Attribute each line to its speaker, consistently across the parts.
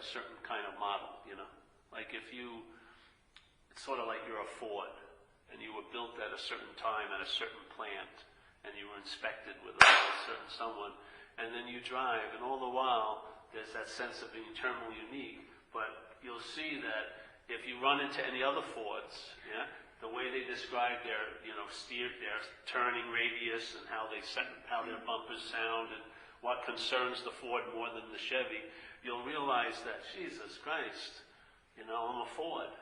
Speaker 1: a certain kind of model, you know? Like it's sort of like you're a Ford, and you were built at a certain time at a certain plant, and you were inspected with a certain someone, and then you drive, and all the while, there's that sense of being terminally unique, but you'll see that if you run into any other Fords, yeah, the way they describe their, their turning radius and how their bumpers sound and what concerns the Ford more than the Chevy, you'll realize that, Jesus Christ, I'm a Ford.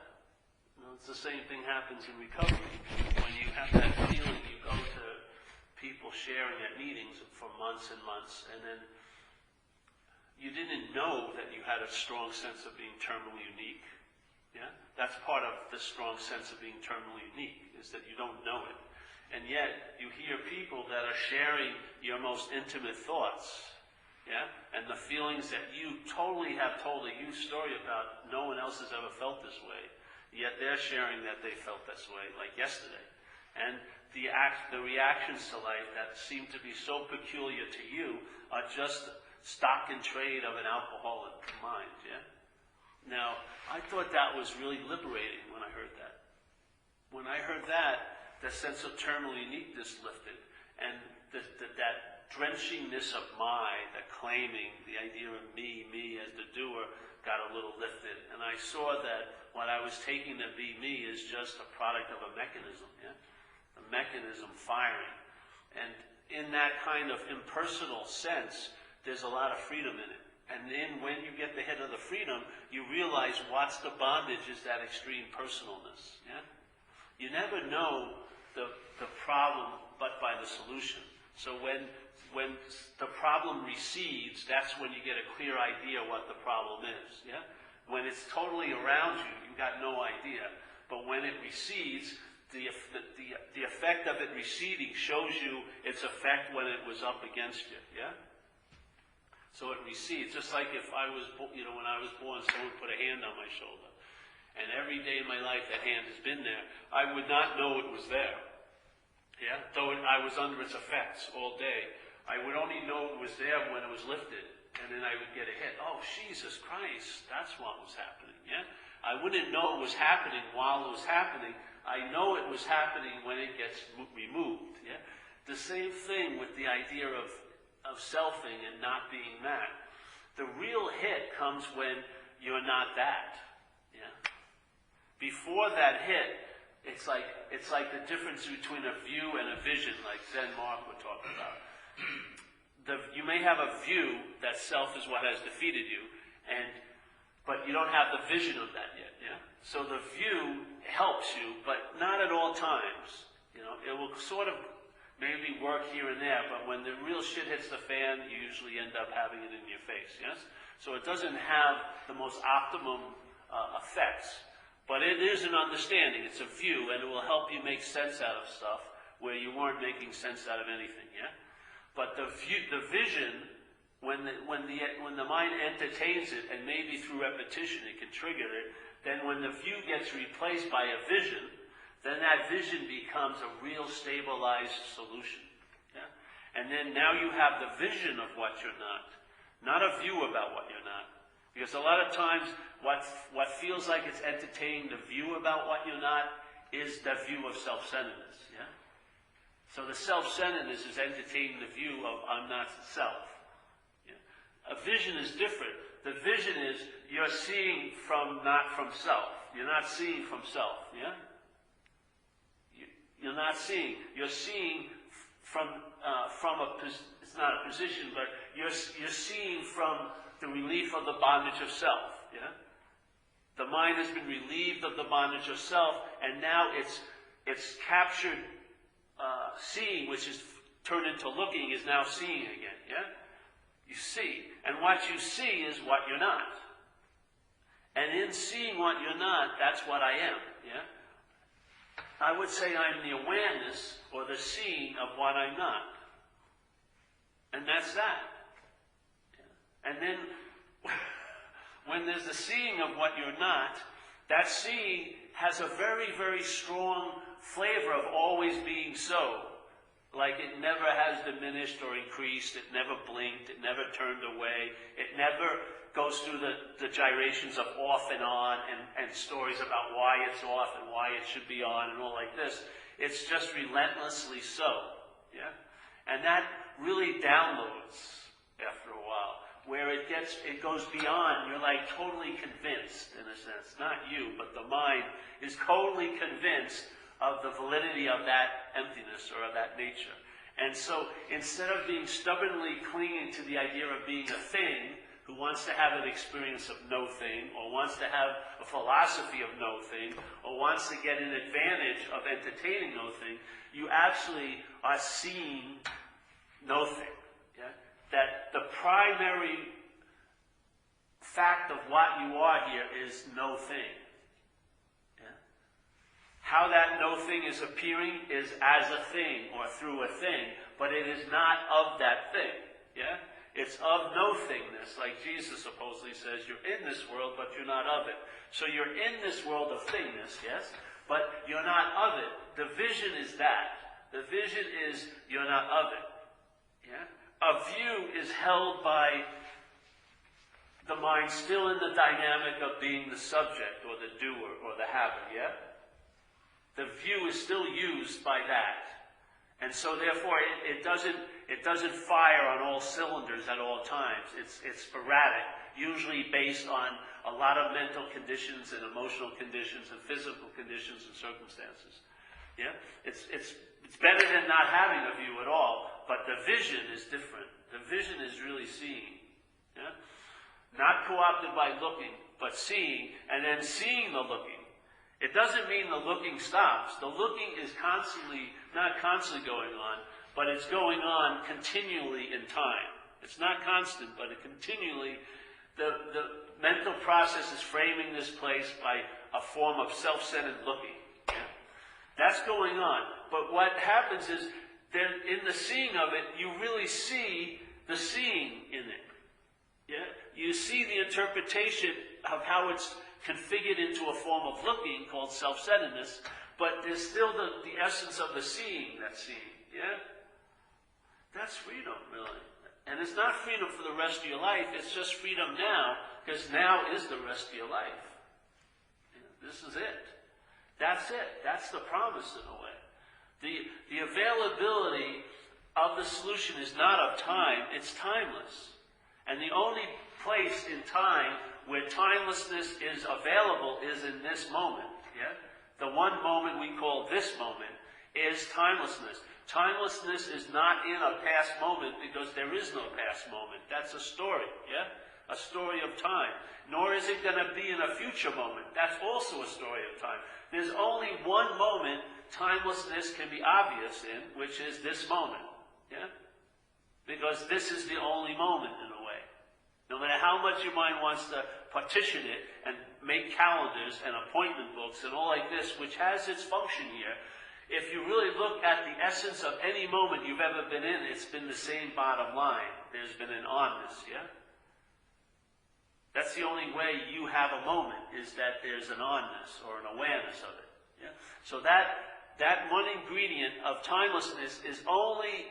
Speaker 1: It's the same thing happens in recovery. When you have that feeling, you go to people sharing at meetings for months and months, and then you didn't know that you had a strong sense of being terminally unique. Yeah? That's part of the strong sense of being terminally unique, is that you don't know it. And yet, you hear people that are sharing your most intimate thoughts, yeah? And the feelings that you totally have told a huge story about, no one else has ever felt this way. Yet they're sharing that they felt this way, like yesterday. And the reactions to life that seem to be so peculiar to you are just stock and trade of an alcoholic mind, yeah? Now, I thought that was really liberating when I heard that. When I heard that, the sense of terminal uniqueness lifted, and that drenchingness of that claiming, the idea of me as the doer, got a little lifted. And I saw that what I was taking to be me is just a product of a mechanism, yeah? A mechanism firing. And in that kind of impersonal sense, there's a lot of freedom in it. And then when you get the hit of the freedom, you realize what's the bondage is that extreme personalness, yeah? You never know the problem but by the solution. So when the problem recedes, that's when you get a clear idea what the problem is, yeah? When it's totally around you, you got no idea. But when it recedes, the effect of it receding shows you its effect when it was up against you, yeah? So it recedes, just like if I was, when I was born, someone put a hand on my shoulder. And every day in my life that hand has been there. I would not know it was there. Yeah? Though I was under its effects all day. I would only know it was there when it was lifted. And then I would get a hit. Oh, Jesus Christ, that's what was happening. Yeah? I wouldn't know it was happening while it was happening. I know it was happening when it gets removed. Yeah? The same thing with the idea of selfing and not being that. The real hit comes when you're not that. Yeah? Before that hit, it's like the difference between a view and a vision, like Zen Mark would talk about. You may have a view that self is what has defeated you, but you don't have the vision of that yet. Yeah? So the view helps you, but not at all times. It will sort of maybe work here and there, but when the real shit hits the fan, you usually end up having it in your face, yes? So it doesn't have the most optimum effects, but it is an understanding, it's a view, and it will help you make sense out of stuff where you weren't making sense out of anything, yeah? But the vision, when the mind entertains it, and maybe through repetition it can trigger it, then when the view gets replaced by a vision, then that vision becomes a real stabilized solution. Yeah? And then now you have the vision of what you're not a view about what you're not. Because a lot of times what feels like it's entertaining the view about what you're not is the view of self-centeredness. Yeah? So the self-centeredness is entertaining the view of I'm not self. Yeah? A vision is different. The vision is you're seeing not from self. You're not seeing from self. Yeah? You're not seeing. You're seeing from it's not a position, but you're seeing from the relief of the bondage of self. Yeah? The mind has been relieved of the bondage of self, and now it's captured seeing, which is turned into looking, is now seeing again. Yeah? You see, and what you see is what you're not. And in seeing what you're not, that's what I am. Yeah? I would say I'm the awareness or the seeing of what I'm not. And that's that. And then when there's the seeing of what you're not, that seeing has a very, very strong flavor of always being so. Like it never has diminished or increased. It never blinked. It never turned away. It never goes through the gyrations of off and on and stories about why it's off and why it should be on and all like this. It's just relentlessly so. Yeah? And that really downloads after a while, where it goes beyond. You're like totally convinced, in a sense. Not you, but the mind is totally convinced of the validity of that emptiness or of that nature. And so instead of being stubbornly clinging to the idea of being a thing who wants to have an experience of no thing, or wants to have a philosophy of no thing, or wants to get an advantage of entertaining no thing, you actually are seeing no thing. Yeah? That the primary fact of what you are here is no thing. How that no thing is appearing is as a thing or through a thing, but it is not of that thing. Yeah? It's of no thingness, like Jesus supposedly says, you're in this world, but you're not of it. So you're in this world of thingness, yes, but you're not of it. The vision is that. The vision is you're not of it. Yeah? A view is held by the mind still in the dynamic of being the subject or the doer or the haver, yeah? The view is still used by that. And so therefore it doesn't fire on all cylinders at all times. It's sporadic, usually based on a lot of mental conditions and emotional conditions and physical conditions and circumstances. Yeah? It's better than not having a view at all, but the vision is different. The vision is really seeing. Yeah? Not co-opted by looking, but seeing, and then seeing the looking. It doesn't mean the looking stops. The looking is not constantly going on, but it's going on continually in time. It's not constant, but it continually, the mental process is framing this place by a form of self-centered looking. Yeah? That's going on. But what happens is, that in the seeing of it, you really see the seeing in it. Yeah? You see the interpretation of how it's configured into a form of looking called self-centeredness, but there's still the essence of the seeing that's seeing. Yeah? That's freedom, really. And it's not freedom for the rest of your life, it's just freedom now, because now is the rest of your life. Yeah, this is it. That's it. That's the promise in a way. The availability of the solution is not of time, it's timeless. And the only place in time where timelessness is available is in this moment. Yeah? The one moment we call this moment is timelessness. Timelessness is not in a past moment because there is no past moment. That's a story, yeah? A story of time. Nor is it going to be in a future moment. That's also a story of time. There's only one moment timelessness can be obvious in, which is this moment, yeah? Because this is the only moment in a way. No matter how much your mind wants to partition it and make calendars and appointment books and all like this, which has its function here, if you really look at the essence of any moment you've ever been in, it's been the same bottom line. There's been an onness, yeah? That's the only way you have a moment, is that there's an onness or an awareness of it. Yeah? So that one ingredient of timelessness is only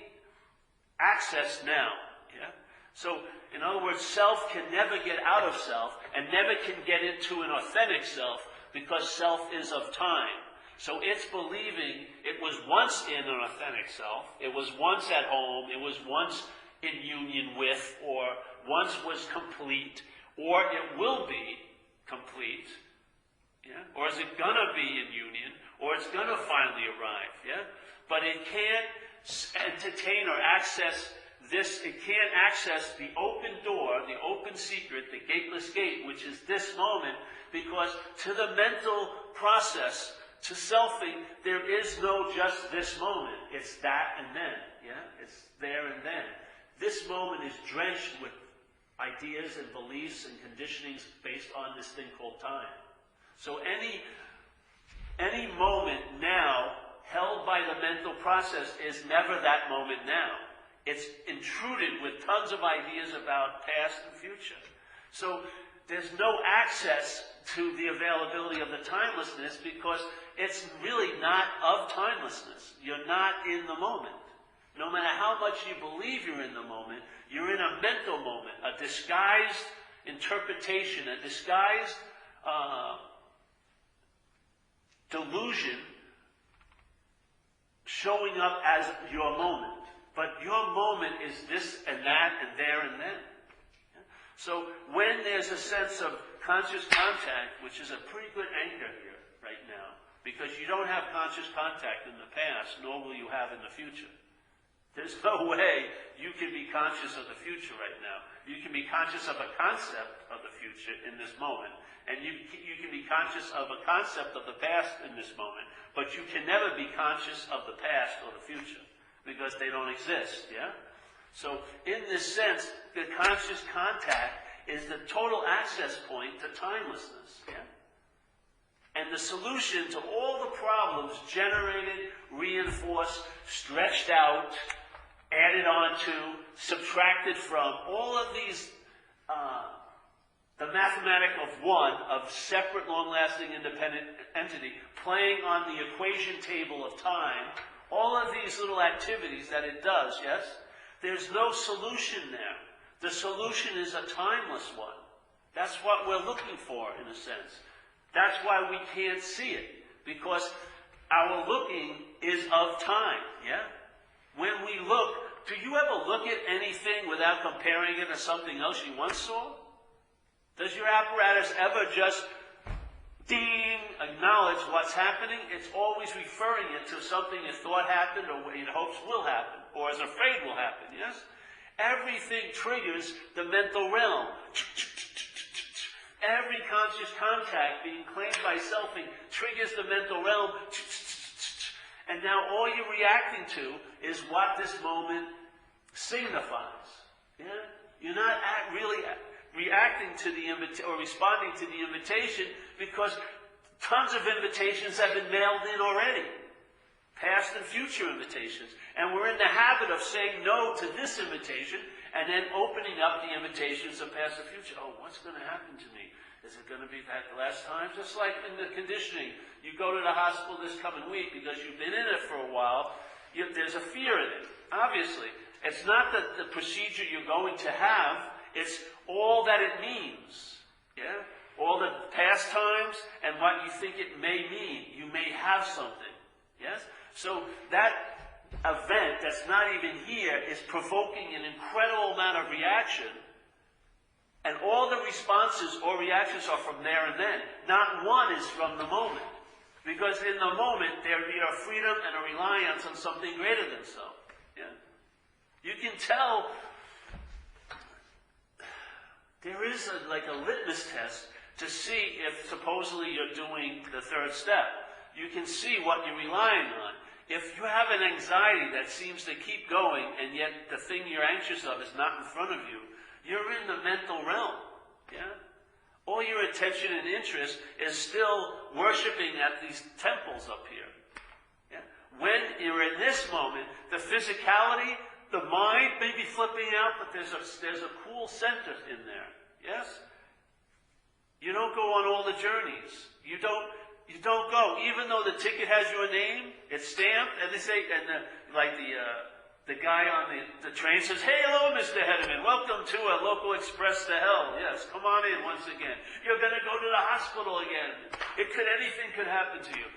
Speaker 1: accessed now. Yeah? So, in other words, self can never get out of self and never can get into an authentic self because self is of time. So it's believing it was once in an authentic self, it was once at home, it was once in union with, or once was complete, or it will be complete, yeah? Or is it going to be in union, or it's going to finally arrive, yeah? But it can't entertain or access this, it can't access the open door, the open secret, the gateless gate, which is this moment, because to the mental process, to selfing, there is no just this moment. It's that and then, yeah? It's there and then. This moment is drenched with ideas and beliefs and conditionings based on this thing called time. So any moment now held by the mental process is never that moment now. It's intruded with tons of ideas about past and future. So there's no access to the availability of the timelessness because it's really not of timelessness. You're not in the moment. No matter how much you believe you're in the moment, you're in a mental moment, a disguised interpretation, a disguised delusion showing up as your moment. But your moment is this and that and there and then. So when there's a sense of conscious contact, which is a pretty good anchor here right now, because you don't have conscious contact in the past, nor will you have in the future. There's no way you can be conscious of the future right now. You can be conscious of a concept of the future in this moment, and you can be conscious of a concept of the past in this moment, but you can never be conscious of the past or the future, because they don't exist, yeah? So, in this sense, the conscious contact is the total access point to timelessness, yeah? And the solution to all the problems generated, reinforced, stretched out, added on to, subtracted from, all of these, the mathematic of one, of separate, long-lasting, independent entity, playing on the equation table of time, all of these little activities that it does, yes? There's no solution there. The solution is a timeless one. That's what we're looking for, in a sense. That's why we can't see it, because our looking is of time, yeah? When we look, do you ever look at anything without comparing it to something else you once saw? Does your apparatus ever just ding, acknowledge what's happening? It's always referring it to something it thought happened or it hopes will happen or is afraid will happen, yes? Everything triggers the mental realm. Every conscious contact being claimed by selfing triggers the mental realm. And now all you're reacting to is what this moment signifies. Yeah? You're not really reacting to the invitation or responding to the invitation because tons of invitations have been mailed in already. Past and future invitations. And we're in the habit of saying no to this invitation and then opening up the invitations of past and future. Oh, what's going to happen to me? Is it going to be that last time? Just like in the conditioning. You go to the hospital this coming week because you've been in it for a while. There's a fear in it, obviously. It's not the procedure you're going to have. It's all that it means. Yeah? All the past times and what you think it may mean. You may have something. Yes? So that event that's not even here is provoking an incredible amount of reaction. And all the responses or reactions are from there and then. Not one is from the moment. Because in the moment, there be a freedom and a reliance on something greater than self. Yeah? You can tell there is like a litmus test to see if supposedly you're doing the third step. You can see what you're relying on. If you have an anxiety that seems to keep going and yet the thing you're anxious of is not in front of you, you're in the mental realm. Yeah? All your attention and interest is still worshiping at these temples up here. Yeah? When you're in this moment, the physicality, the mind may be flipping out, but there's a cool center in there. Yes? You don't go on all the journeys. You don't go, even though the ticket has your name, it's stamped, and they say, and the guy on the train says, "Hey, hello, Mr. Hederman. Welcome to a local express to hell. Yes, come on in once again. You're going to go to the hospital again. Anything could happen to you.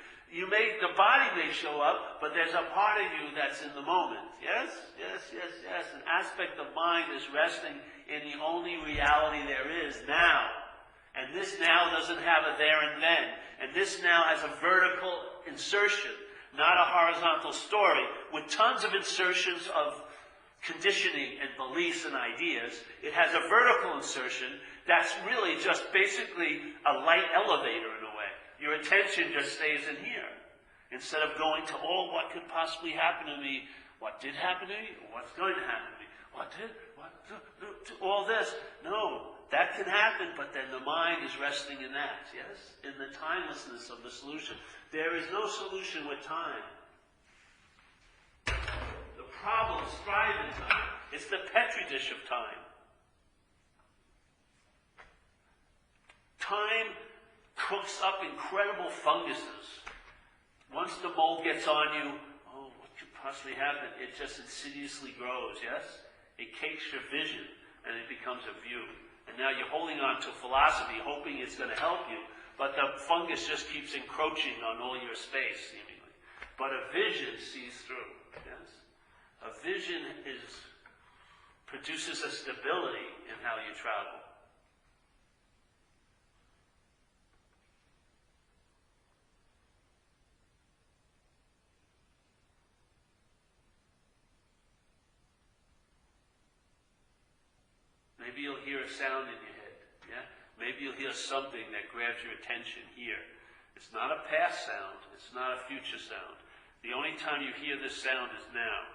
Speaker 1: The body may show up, but there's a part of you that's in the moment. Yes, yes, yes, yes. An aspect of mind is resting in the only reality there is now. And this now doesn't have a there and then. And this now has a vertical insertion, not a horizontal story, with tons of insertions of conditioning and beliefs and ideas. It has a vertical insertion that's really just basically a light elevator in a way. Your attention just stays in here. Instead of going to all what could possibly happen to me, what did happen to me, what's going to happen to me, all this. No. That can happen, but then the mind is resting in that, yes? In the timelessness of the solution. There is no solution with time. The problems thrive in time. It's the Petri dish of time. Time cooks up incredible funguses. Once the mold gets on you, oh, what could possibly happen, it just insidiously grows, yes? It cakes your vision, and it becomes a view. And now you're holding on to philosophy, hoping it's going to help you, but the fungus just keeps encroaching on all your space, seemingly. But a vision sees through, yes? A vision produces a stability in how you travel. Maybe you'll hear a sound in your head, yeah? Maybe you'll hear something that grabs your attention here. It's not a past sound, it's not a future sound. The only time you hear this sound is now.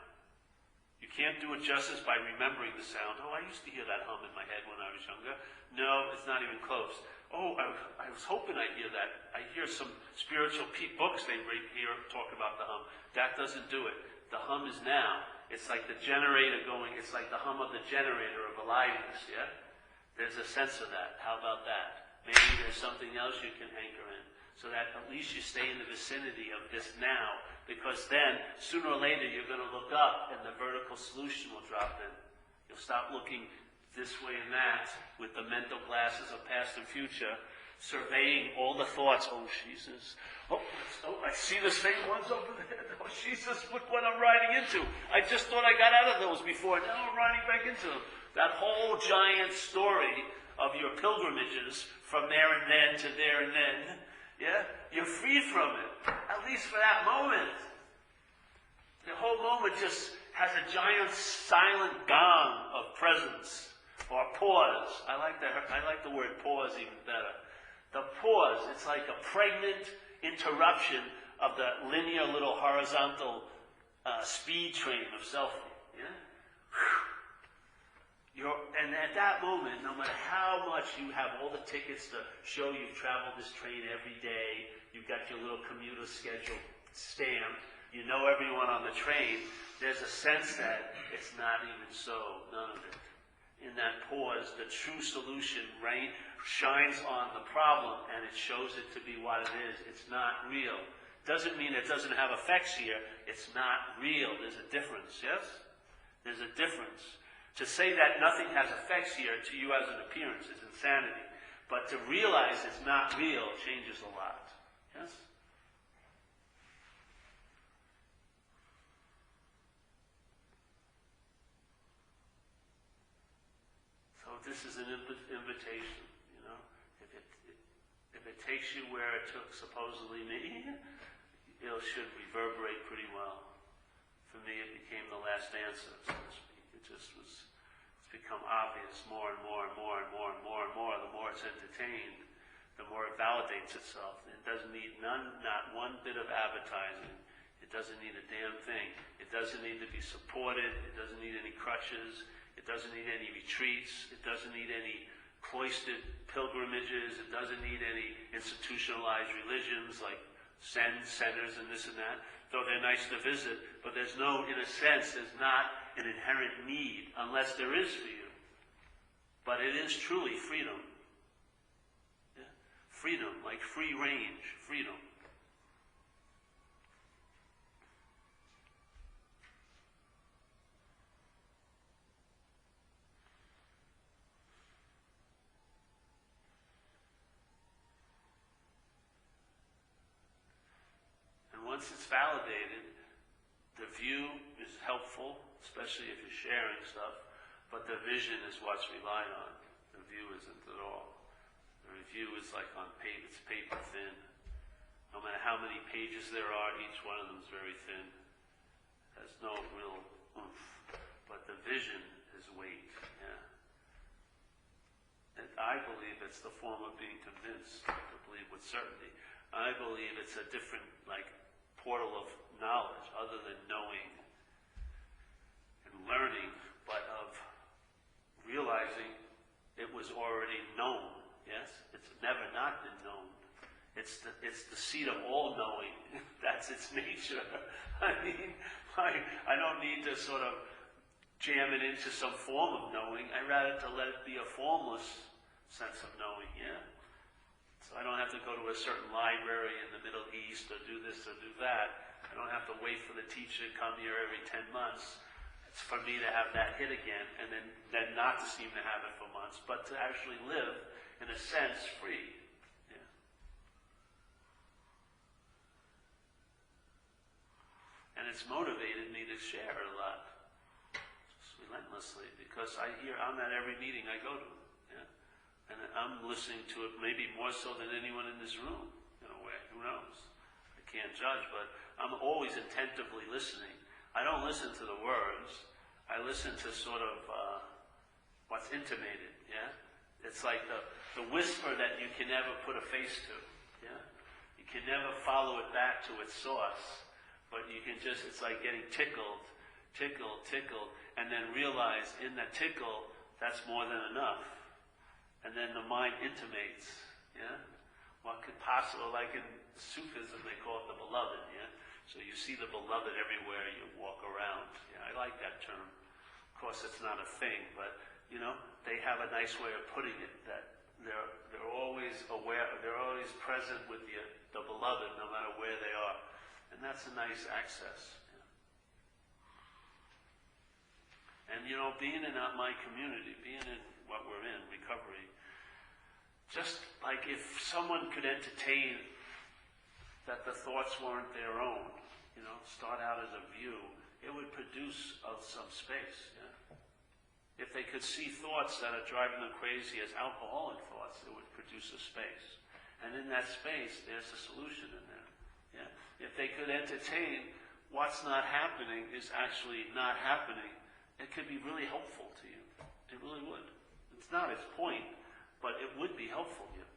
Speaker 1: You can't do it justice by remembering the sound. Oh, I used to hear that hum in my head when I was younger. No, it's not even close. Oh, I was hoping I'd hear that. I hear some spiritual books they hear talk about the hum. That doesn't do it. The hum is now. It's like the generator going, it's like the hum of the generator of aliveness, yeah? There's a sense of that. How about that? Maybe there's something else you can anchor in, so that at least you stay in the vicinity of this now, because then, sooner or later, you're going to look up and the vertical solution will drop in. You'll stop looking this way and that with the mental glasses of past and future, surveying all the thoughts. Oh, Jesus. Oh, I see the same ones over there. Oh, Jesus, look what I'm riding into. I just thought I got out of those before. Now I'm riding back into them. That whole giant story of your pilgrimages from there and then to there and then, yeah? You're free from it, at least for that moment. The whole moment just has a giant silent gong of presence, or pause. I like the word pause even better. The pause, it's like a pregnant interruption of the linear little horizontal speed train of selfie. Yeah? And at that moment, no matter how much you have all the tickets to show you've traveled this train every day, you've got your little commuter schedule stamped, you know everyone on the train, there's a sense that it's not even so, none of it. In that pause, the true solution shines on the problem and it shows it to be what it is. It's not real. Doesn't mean it doesn't have effects here. It's not real. There's a difference, yes? There's a difference. To say that nothing has effects here to you as an appearance is insanity. But to realize it's not real changes a lot. Yes? So this is an invitation, you know. If it takes you where it took supposedly me, it should reverberate pretty well. For me, it became the last answer, so to speak. It just was, it's become obvious more and more and more and more and more and more. The more it's entertained, the more it validates itself. It doesn't need not one bit of advertising. It doesn't need a damn thing. It doesn't need to be supported. It doesn't need any crutches. It doesn't need any retreats. It doesn't need any cloistered pilgrimages. It doesn't need any institutionalized religions like Zen centers and this and that, though they're nice to visit, but there's no, in a sense, there's not an inherent need, unless there is for you. But it is truly freedom. Yeah? Freedom, like free range, freedom. Once it's validated, the view is helpful, especially if you're sharing stuff, but the vision is what's relied on. The view isn't at all. The review is like on paper, it's paper thin. No matter how many pages there are, each one of them is very thin. It has no real oomph. But the vision is weight, yeah. And I believe it's the form of being convinced, to believe with certainty. I believe it's a different, portal of knowledge other than knowing and learning, but of realizing it was already known. Yes? It's never not been known. It's the seat of all knowing. That's its nature. I mean, I don't need to sort of jam it into some form of knowing. I rather to let it be a formless sense of knowing, yeah? So I don't have to go to a certain library in the Middle East or do this or do that. I don't have to wait for the teacher to come here every 10 months. It's for me to have that hit again, and then not to seem to have it for months, but to actually live, in a sense, free. Yeah. And it's motivated me to share a lot, just relentlessly, because I'm at every meeting I go to. Yeah. And I'm listening to it maybe more so than anyone in this room, in a way. Who knows? I can't judge, but I'm always attentively listening. I don't listen to the words. I listen to sort of what's intimated, yeah? It's like the whisper that you can never put a face to, yeah? You can never follow it back to its source, but you can just, it's like getting tickled, and then realize in that tickle, that's more than enough. And then the mind intimates, yeah? What could possibly, like in Sufism, they call it the beloved, yeah? So you see the beloved everywhere you walk around. Yeah, I like that term. Of course, it's not a thing, but, they have a nice way of putting it, that they're always aware, they're always present with the beloved, no matter where they are. And that's a nice access. Yeah. And, being in my community, being in what we're in, recovery, just like if someone could entertain that the thoughts weren't their own, start out as a view, it would produce some space. Yeah? If they could see thoughts that are driving them crazy as alcoholic thoughts, it would produce a space. And in that space, there's a solution in there. Yeah? If they could entertain what's not happening is actually not happening, it could be really helpful to you. It really would. It's not its point, but it would be helpful to you.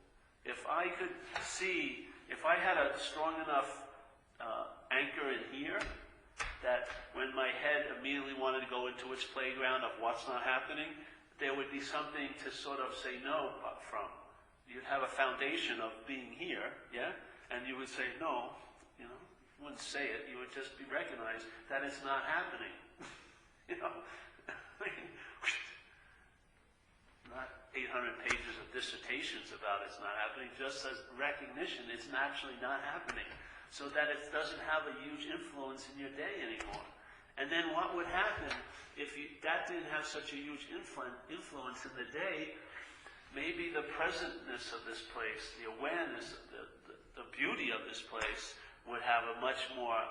Speaker 1: If I could see, if I had a strong enough anchor in here, that when my head immediately wanted to go into its playground of what's not happening, there would be something to sort of say no from. You'd have a foundation of being here, yeah? And you would say no, you wouldn't say it, you would just be recognized that it's not happening. Not 800 pages of dissertations about it's not happening, just as recognition it's actually not happening, so that it doesn't have a huge influence in your day anymore. And then what would happen if that didn't have such a huge influence in the day? Maybe the presentness of this place, the awareness, the beauty of this place would have a much more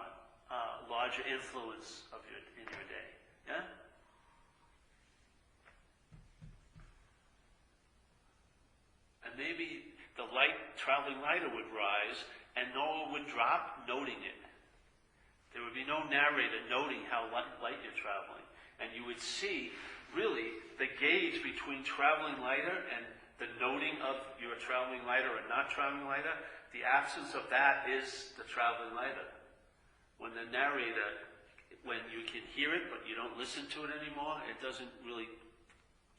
Speaker 1: larger influence in your day. Yeah? And maybe the traveling lighter would rise, and no one would drop noting it. There would be no narrator noting how light you're traveling. And you would see, really, the gauge between traveling lighter and the noting of your traveling lighter or not traveling lighter. The absence of that is the traveling lighter. When the narrator, when you can hear it, but you don't listen to it anymore, it doesn't really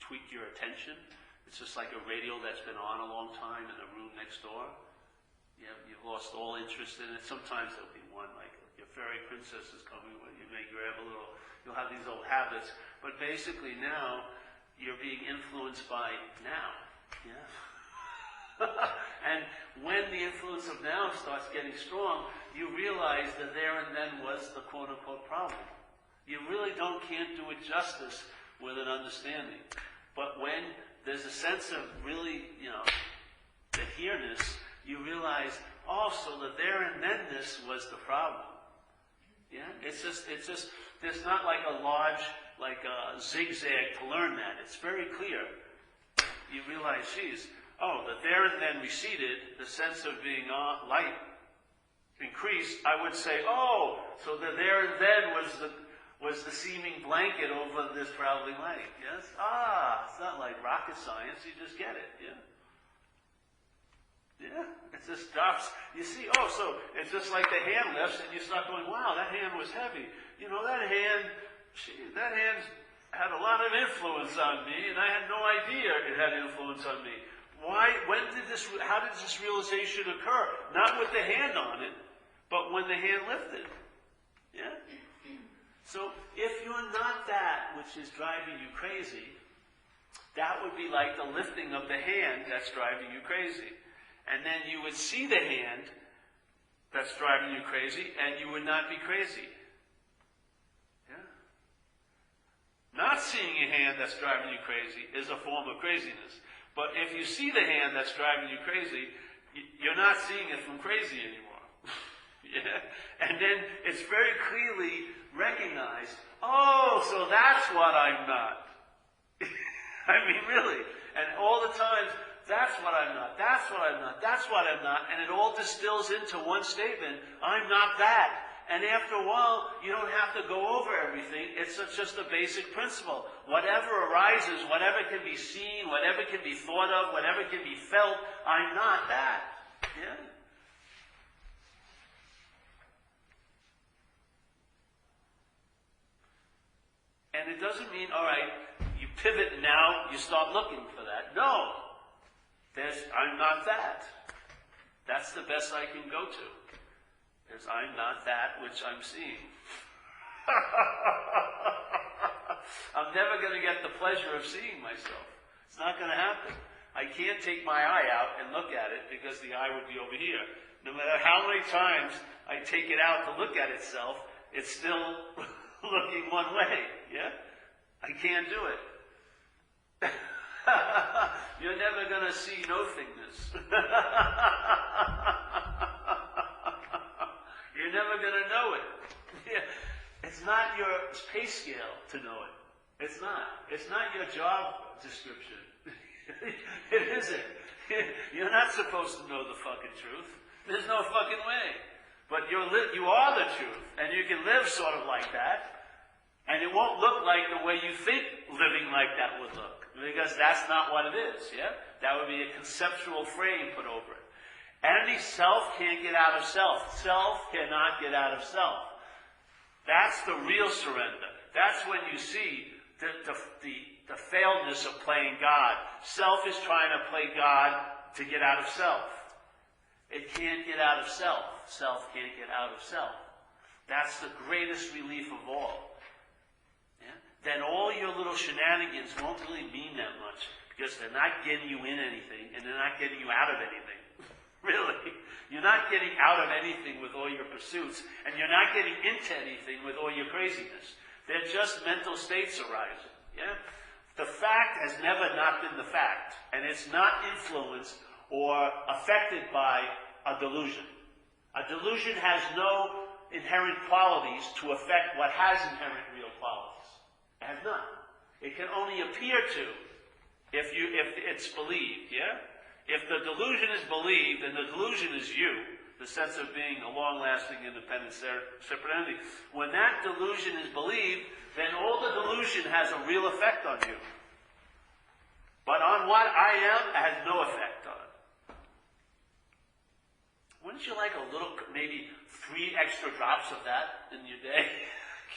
Speaker 1: tweak your attention. It's just like a radio that's been on a long time in the room next door. You've lost all interest in it. Sometimes there'll be one, like your fairy princess is coming, when you may grab a little, you'll have these old habits. But basically now, you're being influenced by now. Yeah? And when the influence of now starts getting strong, you realize that there and then was the quote-unquote problem. You really can't do it justice with an understanding. But when there's a sense of really, the here-ness, you realize, so the there and then-ness was the problem. Yeah? It's just, there's not like a large, like a zigzag to learn that. It's very clear. You realize, the there and then receded, the sense of being light increased. I would say, so the there and then was the seeming blanket over this traveling light. Yes? It's not like rocket science, you just get it, yeah? Yeah? It just stops. You see, so it's just like the hand lifts and you start going, wow, that hand was heavy. That hand had a lot of influence on me, and I had no idea it had influence on me. Why? How did this realization occur? Not with the hand on it, but when the hand lifted. Yeah? So if you're not that which is driving you crazy, that would be like the lifting of the hand that's driving you crazy. And then you would see the hand, that's driving you crazy, and you would not be crazy. Yeah? Not seeing a hand that's driving you crazy is a form of craziness. But if you see the hand that's driving you crazy, you're not seeing it from crazy anymore. Yeah? And then it's very clearly recognized, oh, so that's what I'm not. I mean, really. And all the times, that's what I'm not, that's what I'm not, that's what I'm not. And it all distills into one statement, I'm not that. And after a while, you don't have to go over everything. It's just a basic principle. Whatever arises, whatever can be seen, whatever can be thought of, whatever can be felt, I'm not that. Yeah? And it doesn't mean, all right, you pivot and now you start looking for that. No. I'm not that. That's the best I can go to. There's I'm not that which I'm seeing. I'm never going to get the pleasure of seeing myself. It's not going to happen. I can't take my eye out and look at it because the eye would be over here. No matter how many times I take it out to look at itself, it's still looking one way. Yeah? I can't do it. You're never going to see no-thingness. You're never going to know it. Yeah. It's not your pay scale to know it. It's not. It's not your job description. It isn't. You're not supposed to know the fucking truth. There's no fucking way. But you are the truth, and you can live sort of like that, and it won't look like the way you think living like that would look, because that's not what it is. Yeah, that would be a conceptual frame put over it. Anti-self can't get out of self. Self cannot get out of self. That's the real surrender. That's when you see the failedness of playing God. Self is trying to play God to get out of self. It can't get out of self. Self can't get out of self. That's the greatest relief of all. Yeah? Then all your little shenanigans won't really mean that much, because they're not getting you in anything, and they're not getting you out of anything. Really. You're not getting out of anything with all your pursuits, and you're not getting into anything with all your craziness. They're just mental states arising. Yeah? The fact has never not been the fact, and it's not influenced or affected by a delusion. A delusion has no inherent qualities to affect what has inherent real qualities. It has none. It can only appear to if it's believed, yeah? If the delusion is believed, and the delusion is you, the sense of being a long-lasting, independent, separate entity, when that delusion is believed, then all the delusion has a real effect on you. But on what I am, it has no effect on it. Wouldn't you like a little, maybe 3 extra drops of that in your day?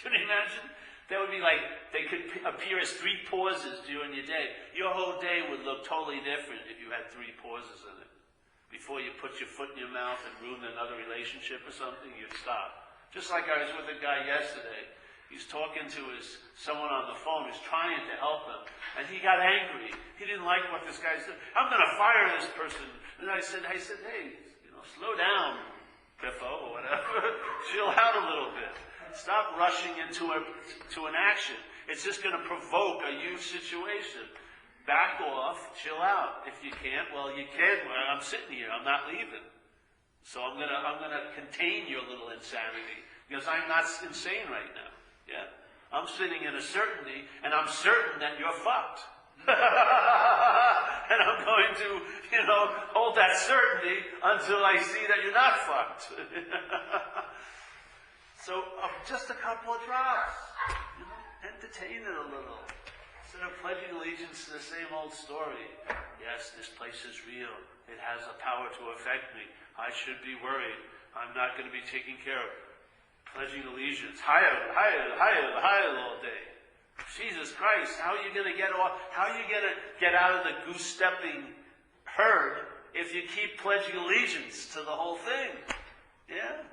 Speaker 1: Can you imagine? That would be like, they could appear as 3 pauses during your day. Your whole day would look totally different if you had 3 pauses in it. Before you put your foot in your mouth and ruin another relationship or something, you'd stop. Just like I was with a guy yesterday. He's talking to someone on the phone who's trying to help him. And he got angry. He didn't like what this guy said. I'm going to fire this person. And I said, hey, slow down, Biffo, or whatever. Chill out a little bit. Stop rushing into an action. It's just going to provoke a huge situation. Back off, chill out. If you can't, well, you can't. Well, I'm sitting here. I'm not leaving. So I'm gonna contain your little insanity, because I'm not insane right now. Yeah, I'm sitting in a certainty, and I'm certain that you're fucked. And I'm going to, hold that certainty until I see that you're not fucked. So just a couple of drops. Entertain it a little. Instead of pledging allegiance to the same old story. Yes, this place is real. It has the power to affect me. I should be worried. I'm not going to be taken care of. Pledging allegiance. Higher all day. Jesus Christ, how are you going to get out of the goose-stepping herd if you keep pledging allegiance to the whole thing? Yeah?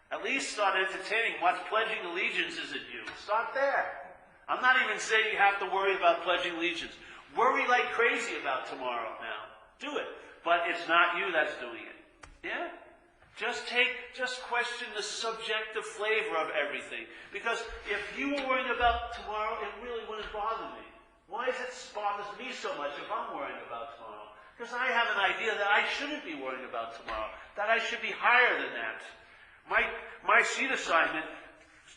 Speaker 1: At least start entertaining what's pledging allegiances at you. Start there. I'm not even saying you have to worry about pledging allegiance. Worry like crazy about tomorrow now. Do it. But it's not you that's doing it. Yeah? Just question the subjective flavor of everything. Because if you were worrying about tomorrow, it really wouldn't bother me. Why does it bothers me so much if I'm worrying about tomorrow? Because I have an idea that I shouldn't be worrying about tomorrow. That I should be higher than that. My seat assignment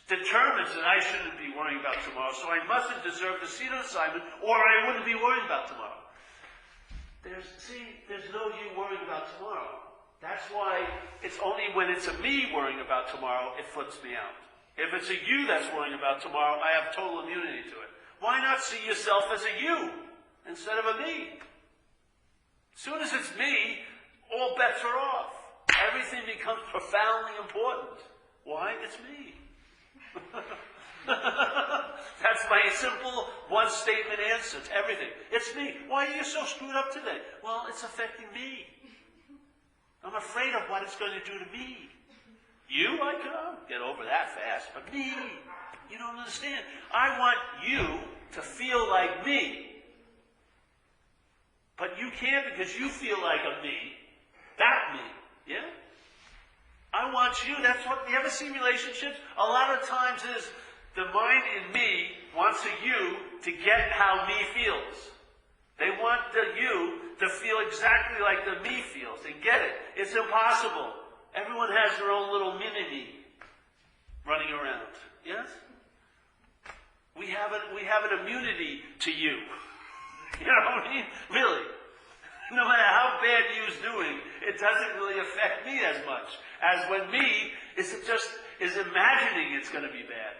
Speaker 1: determines that I shouldn't be worrying about tomorrow, so I mustn't deserve the seat assignment, or I wouldn't be worrying about tomorrow. There's no you worrying about tomorrow. That's why it's only when it's a me worrying about tomorrow, it flips me out. If it's a you that's worrying about tomorrow, I have total immunity to it. Why not see yourself as a you instead of a me? As soon as it's me, all bets are off. Everything becomes profoundly important. Why? It's me. That's my simple one-statement answer to everything. It's me. Why are you so screwed up today? Well, it's affecting me. I'm afraid of what it's going to do to me. You, I can get over that fast. But me, you don't understand. I want you to feel like me. But you can't because you feel like a me. That me. Yeah? I want you. That's what, you ever see relationships? A lot of times is the mind in me wants a you to get how me feels. They want the you to feel exactly like the me feels. They get it. It's impossible. Everyone has their own little mini-me running around. Yes? We have an immunity to you. You know what I mean? Really. No matter how bad you's doing, it doesn't really affect me as much as when me is imagining it's going to be bad.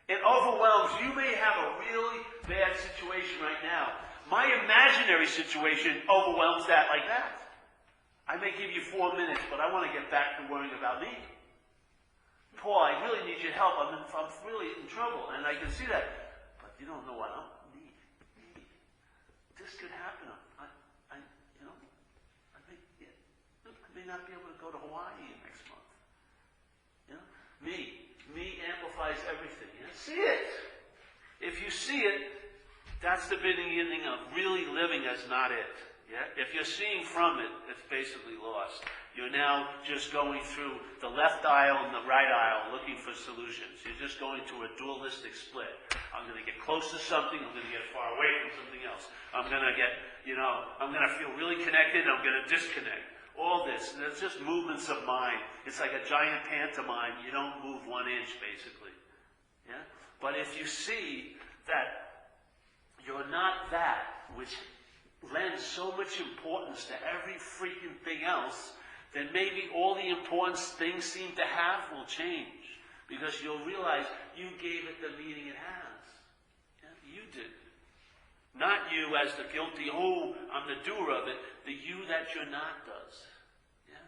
Speaker 1: It overwhelms. You may have a really bad situation right now. My imaginary situation overwhelms that like that. I may give you 4 minutes, but I want to get back to worrying about me. Paul, I really need your help. I'm really in trouble, and I can see that. But you don't know what I'm me. This could happen. I may not be able to go to Hawaii next month. You know? Me amplifies everything. You know? See it. If you see it, that's the beginning of really living as not it. Yeah? If you're seeing from it, it's basically lost. You're now just going through the left aisle and the right aisle looking for solutions. You're just going to a dualistic split. I'm going to get close to something, I'm going to get far away from something else. I'm going to I'm going to feel really connected, I'm going to disconnect. All this, and it's just movements of mind. It's like a giant pantomime. You don't move 1 inch, basically. Yeah? But if you see that you're not that, which lends so much importance to every freaking thing else, then maybe all the importance things seem to have will change. Because you'll realize you gave it the meaning it has. Yeah? You did. Not you as the guilty, I'm the doer of it. The you that you're not does. Yeah?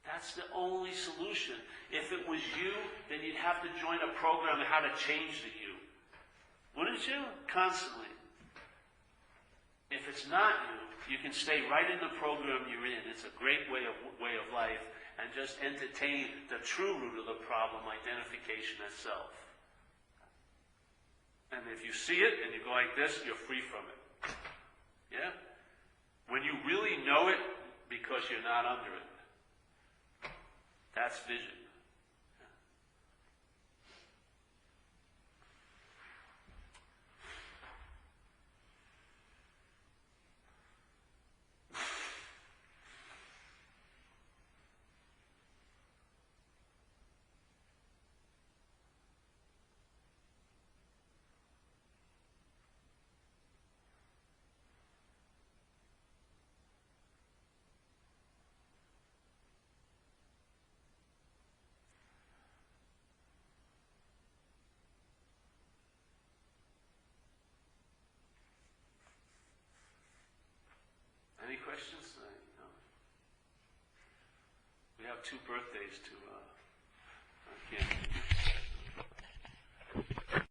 Speaker 1: That's the only solution. If it was you, then you'd have to join a program on how to change the you. Wouldn't you? Constantly. If it's not you, you can stay right in the program you're in. It's a great way of life, and just entertain the true root of the problem, identification as self. And if you see it and you go like this, you're free from it. Yeah? When you really know it because you're not under it. That's vision. Any questions? No. We have 2 birthdays to. I can't.